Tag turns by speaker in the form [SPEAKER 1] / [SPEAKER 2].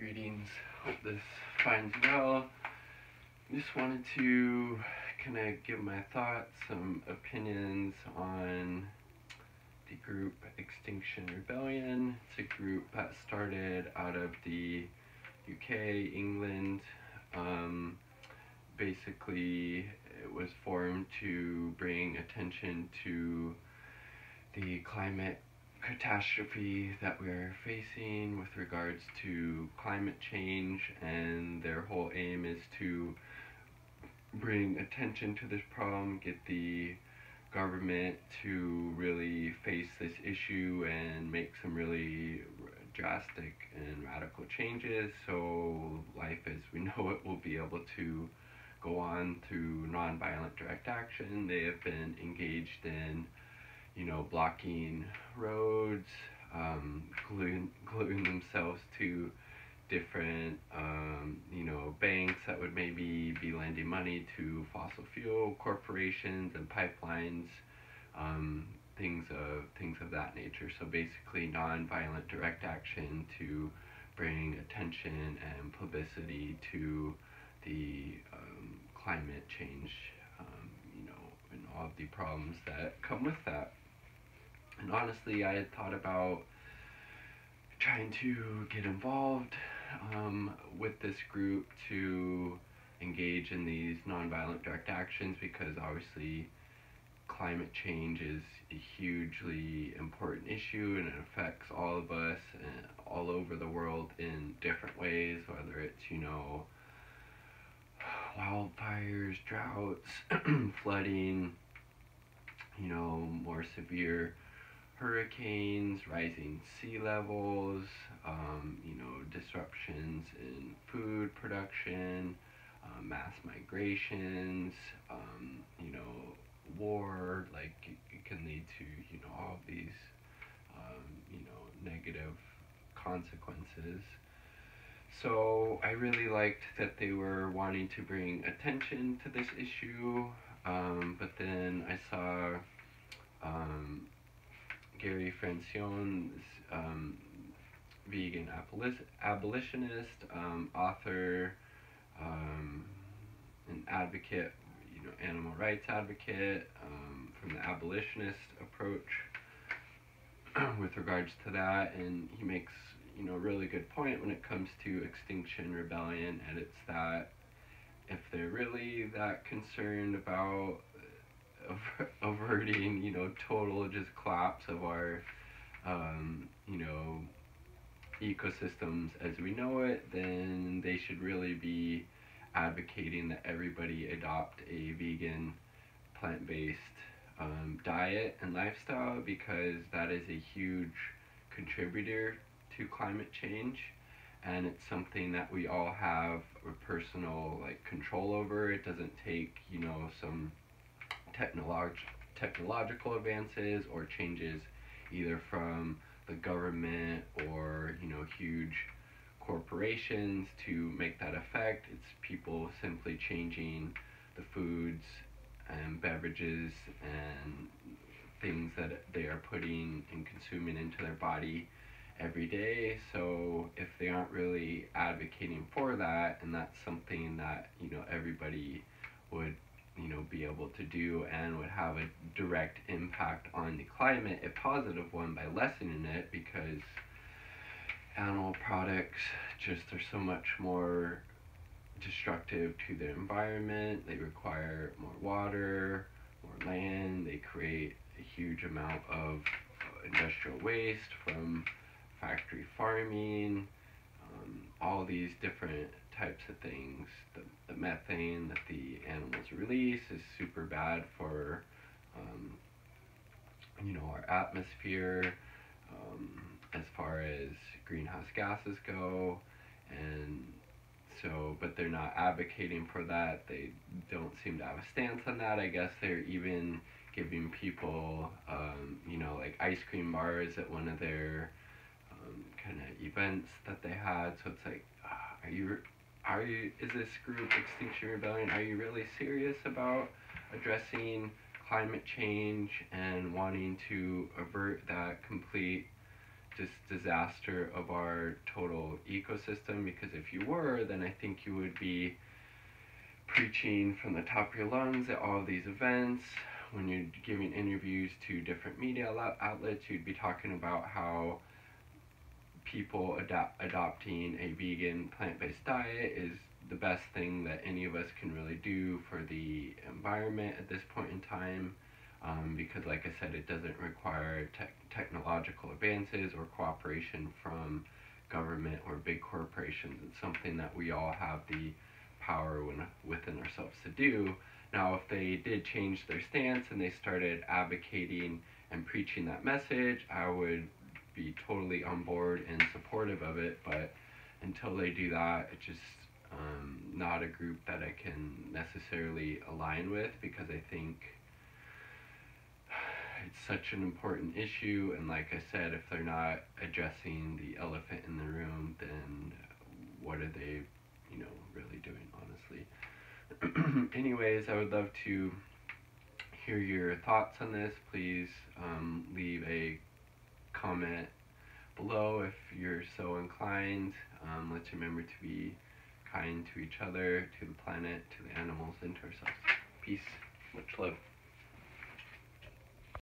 [SPEAKER 1] Greetings. Hope this finds well. Just wanted to kind of give my thoughts, some opinions on the group Extinction Rebellion. It's a group that started out of the UK, England. Basically, it was formed to bring attention to the climate catastrophe that we're facing with regards to climate change, and their whole aim is to bring attention to this problem, get the government to really face this issue and make some really drastic and radical changes so life as we know it will be able to go on through nonviolent direct action. They have been engaged in blocking roads, gluing themselves to different, banks that would maybe be lending money to fossil fuel corporations and pipelines, things of that nature. So basically, nonviolent direct action to bring attention and publicity to the climate change, and all of the problems that come with that. And honestly, I had thought about trying to get involved with this group to engage in these nonviolent direct actions, because obviously climate change is a hugely important issue and it affects all of us all over the world in different ways, whether it's wildfires, droughts, flooding, more severe hurricanes, rising sea levels, disruptions in food production, mass migrations, war. Like it can lead to all of these negative consequences. So I really liked that they were wanting to bring attention to this issue, but then I saw Gary Francione, this vegan abolitionist, author, an advocate, animal rights advocate, from the abolitionist approach with regards to that, and he makes a really good point when it comes to Extinction Rebellion, and it's that if they're really that concerned about averting, total just collapse of our, ecosystems as we know it, then they should really be advocating that everybody adopt a vegan, plant-based diet and lifestyle, because that is a huge contributor to climate change, and it's something that we all have a personal control over. It doesn't take some technological advances or changes either from the government or huge corporations to make that effect. It's people simply changing the foods and beverages and things that they are putting and consuming into their body every day. So if they aren't really advocating for that, and that's something that everybody would be able to do and would have a direct impact on the climate, a positive one, by lessening it, because animal products just are so much more destructive to the environment. They require more water, more land. They create a huge amount of industrial waste from factory farming, all these different types of things. The methane that the animals release is super bad for our atmosphere, as far as greenhouse gases go. And so, but they're not advocating for that. They don't seem to have a stance on that. I guess they're even giving people ice cream bars at one of their kind of events that they had. So it's like, is this group Extinction Rebellion, are you really serious about addressing climate change and wanting to avert that complete disaster of our total ecosystem, because if you were, then I think you would be preaching from the top of your lungs at all of these events. When you're giving interviews to different media outlets, you'd be talking about how people adopting a vegan plant-based diet is the best thing that any of us can really do for the environment at this point in time, because like I said, it doesn't require technological advances or cooperation from government or big corporations. It's something that we all have the power within ourselves to do. Now, if they did change their stance and they started advocating and preaching that message, I would be totally on board and supportive of it. But until they do that, it's just not a group that I can necessarily align with, because I think it's such an important issue. And like I said, if they're not addressing the elephant in the room, then what are they, really doing, honestly? Anyways, I would love to hear your thoughts on this. Please leave a comment below if you're so inclined. Let's remember to be kind to each other, to the planet, to the animals, and to ourselves. Peace. Much love.